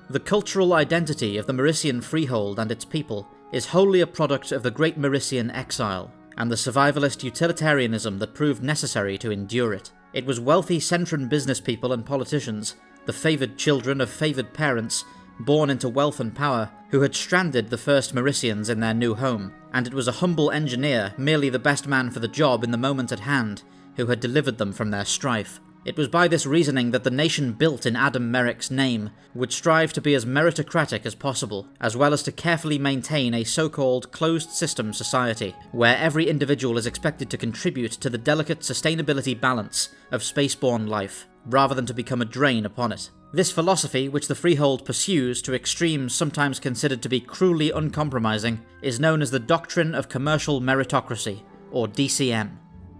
The cultural identity of the Merician freehold and its people is wholly a product of the great Merician exile, and the survivalist utilitarianism that proved necessary to endure it. It was wealthy Centran business people and politicians, the favoured children of favoured parents, born into wealth and power, who had stranded the first Mericians in their new home, and it was a humble engineer, merely the best man for the job in the moment at hand, who had delivered them from their strife. It was by this reasoning that the nation built in Adam Merrick's name would strive to be as meritocratic as possible, as well as to carefully maintain a so-called closed system society, where every individual is expected to contribute to the delicate sustainability balance of spaceborne life, rather than to become a drain upon it. This philosophy, which the freehold pursues to extremes sometimes considered to be cruelly uncompromising, is known as the doctrine of commercial meritocracy, or DCM.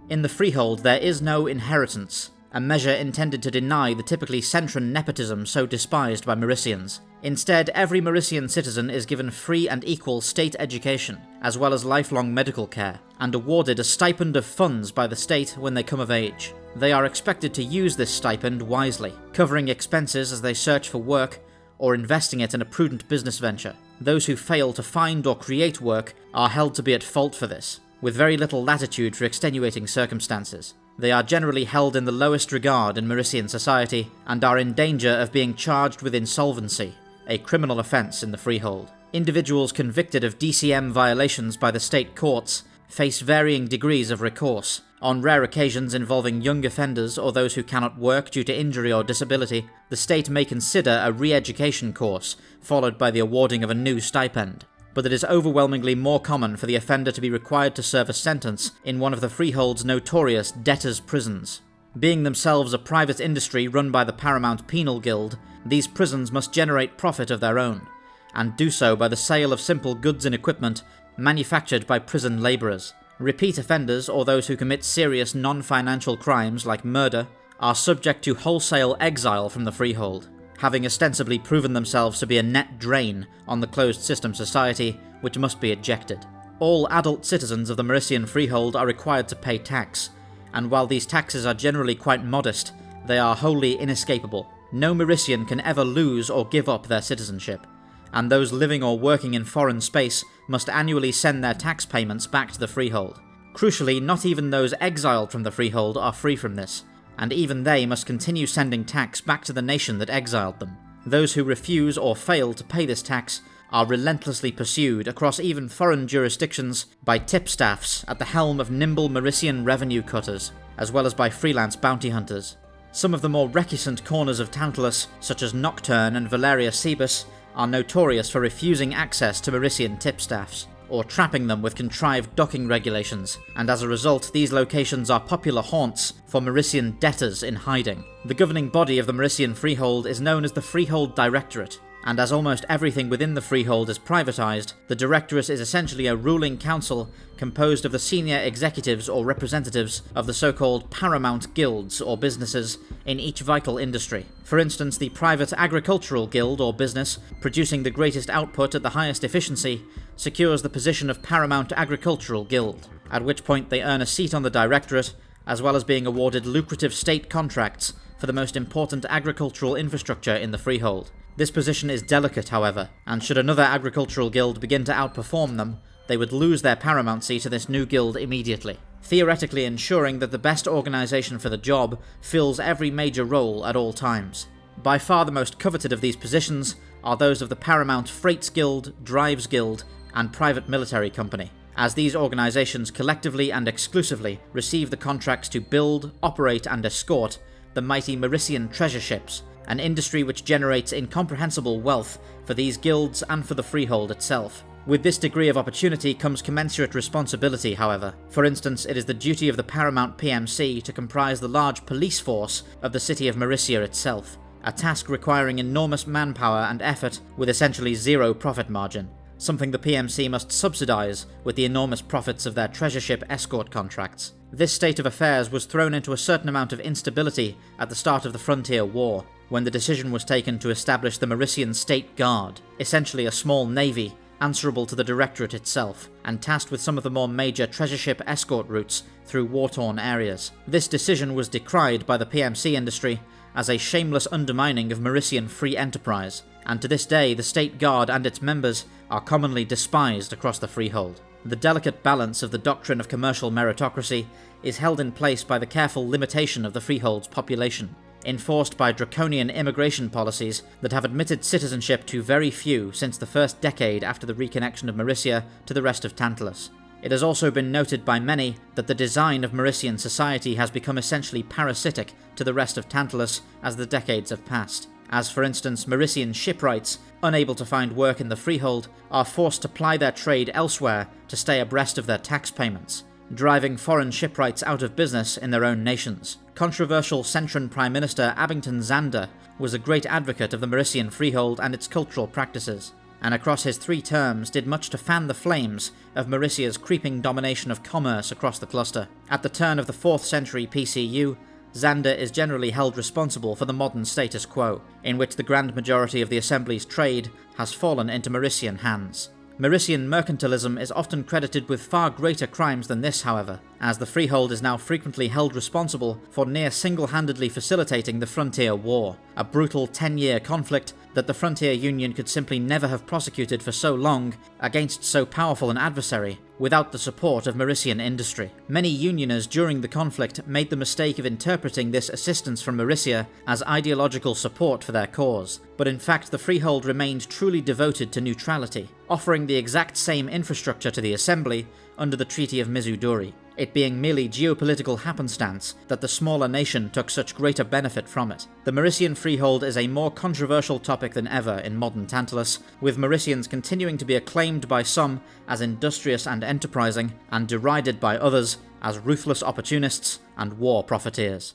In the freehold there is no inheritance, a measure intended to deny the typically Centran nepotism so despised by Mericians. Instead, every Merician citizen is given free and equal state education, as well as lifelong medical care, and awarded a stipend of funds by the state when they come of age. They are expected to use this stipend wisely, covering expenses as they search for work, or investing it in a prudent business venture. Those who fail to find or create work are held to be at fault for this, with very little latitude for extenuating circumstances. They are generally held in the lowest regard in Merician society, and are in danger of being charged with insolvency, a criminal offence in the freehold. Individuals convicted of DCM violations by the state courts face varying degrees of recourse. On rare occasions involving young offenders or those who cannot work due to injury or disability, the state may consider a re-education course, followed by the awarding of a new stipend. But it is overwhelmingly more common for the offender to be required to serve a sentence in one of the freehold's notorious debtors' prisons. Being themselves a private industry run by the Paramount Penal Guild, these prisons must generate profit of their own, and do so by the sale of simple goods and equipment manufactured by prison labourers. Repeat offenders, or those who commit serious non-financial crimes like murder, are subject to wholesale exile from the freehold, having ostensibly proven themselves to be a net drain on the closed system society, which must be ejected. All adult citizens of the Merician freehold are required to pay tax, and while these taxes are generally quite modest, they are wholly inescapable. No Merician can ever lose or give up their citizenship, and those living or working in foreign space must annually send their tax payments back to the freehold. Crucially, not even those exiled from the freehold are free from this, and even they must continue sending tax back to the nation that exiled them. Those who refuse or fail to pay this tax are relentlessly pursued across even foreign jurisdictions by tipstaffs at the helm of nimble Merician revenue cutters, as well as by freelance bounty hunters. Some of the more recusant corners of Tantalus, such as Nocturne and Valeria Cebus, are notorious for refusing access to Merician tipstaffs, or trapping them with contrived docking regulations, and as a result these locations are popular haunts for Merician debtors in hiding. The governing body of the Merician freehold is known as the Freehold Directorate, and as almost everything within the freehold is privatised, the Directorate is essentially a ruling council composed of the senior executives or representatives of the so-called paramount guilds or businesses in each vital industry. For instance, the private agricultural guild or business producing the greatest output at the highest efficiency secures the position of paramount agricultural guild, at which point they earn a seat on the Directorate, as well as being awarded lucrative state contracts for the most important agricultural infrastructure in the freehold. This position is delicate, however, and should another agricultural guild begin to outperform them, they would lose their paramountcy to this new guild immediately, theoretically ensuring that the best organisation for the job fills every major role at all times. By far the most coveted of these positions are those of the Paramount Freights Guild, Drives Guild, and Private Military Company, as these organisations collectively and exclusively receive the contracts to build, operate and escort the mighty Merician treasure ships, an industry which generates incomprehensible wealth for these guilds and for the freehold itself. With this degree of opportunity comes commensurate responsibility, however. For instance, it is the duty of the Paramount PMC to comprise the large police force of the city of Mericia itself, a task requiring enormous manpower and effort with essentially zero profit margin, something the PMC must subsidise with the enormous profits of their treasure ship escort contracts. This state of affairs was thrown into a certain amount of instability at the start of the Frontier War, when the decision was taken to establish the Merician State Guard, essentially a small navy answerable to the directorate itself, and tasked with some of the more major treasure ship escort routes through war-torn areas. This decision was decried by the PMC industry as a shameless undermining of Merician free enterprise, and to this day the State Guard and its members are commonly despised across the freehold. The delicate balance of the doctrine of commercial meritocracy is held in place by the careful limitation of the freehold's population, enforced by draconian immigration policies that have admitted citizenship to very few since the first decade after the reconnection of Mericia to the rest of Tantalus. It has also been noted by many that the design of Merician society has become essentially parasitic to the rest of Tantalus as the decades have passed, as for instance Merician shipwrights, unable to find work in the freehold, are forced to ply their trade elsewhere to stay abreast of their tax payments, driving foreign shipwrights out of business in their own nations. Controversial Centran Prime Minister Abington Zander was a great advocate of the Merician freehold and its cultural practices, and across his 3 terms did much to fan the flames of Mericia's creeping domination of commerce across the cluster. At the turn of the 4th century PCU, Zander is generally held responsible for the modern status quo, in which the grand majority of the Assembly's trade has fallen into Merician hands. Merician mercantilism is often credited with far greater crimes than this, however, as the freehold is now frequently held responsible for near single-handedly facilitating the Frontier War, a brutal 10-year conflict that the Frontier Union could simply never have prosecuted for so long against so powerful an adversary without the support of Merician industry. Many unioners during the conflict made the mistake of interpreting this assistance from Mericia as ideological support for their cause, but in fact the freehold remained truly devoted to neutrality, offering the exact same infrastructure to the Assembly under the Treaty of Mizuduri, it being merely geopolitical happenstance that the smaller nation took such greater benefit from it. The Merician freehold is a more controversial topic than ever in modern Tantalus, with Mericians continuing to be acclaimed by some as industrious and enterprising, and derided by others as ruthless opportunists and war profiteers.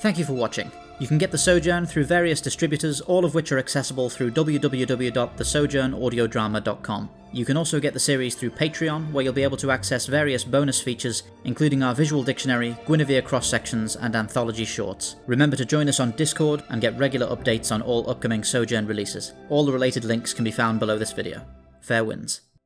Thank you for watching. You can get the Sojourn through various distributors, all of which are accessible through www.thesojournaudiodrama.com. You can also get the series through Patreon, where you'll be able to access various bonus features, including our visual dictionary, Guinevere cross-sections, and anthology shorts. Remember to join us on Discord and get regular updates on all upcoming Sojourn releases. All the related links can be found below this video. Fair winds.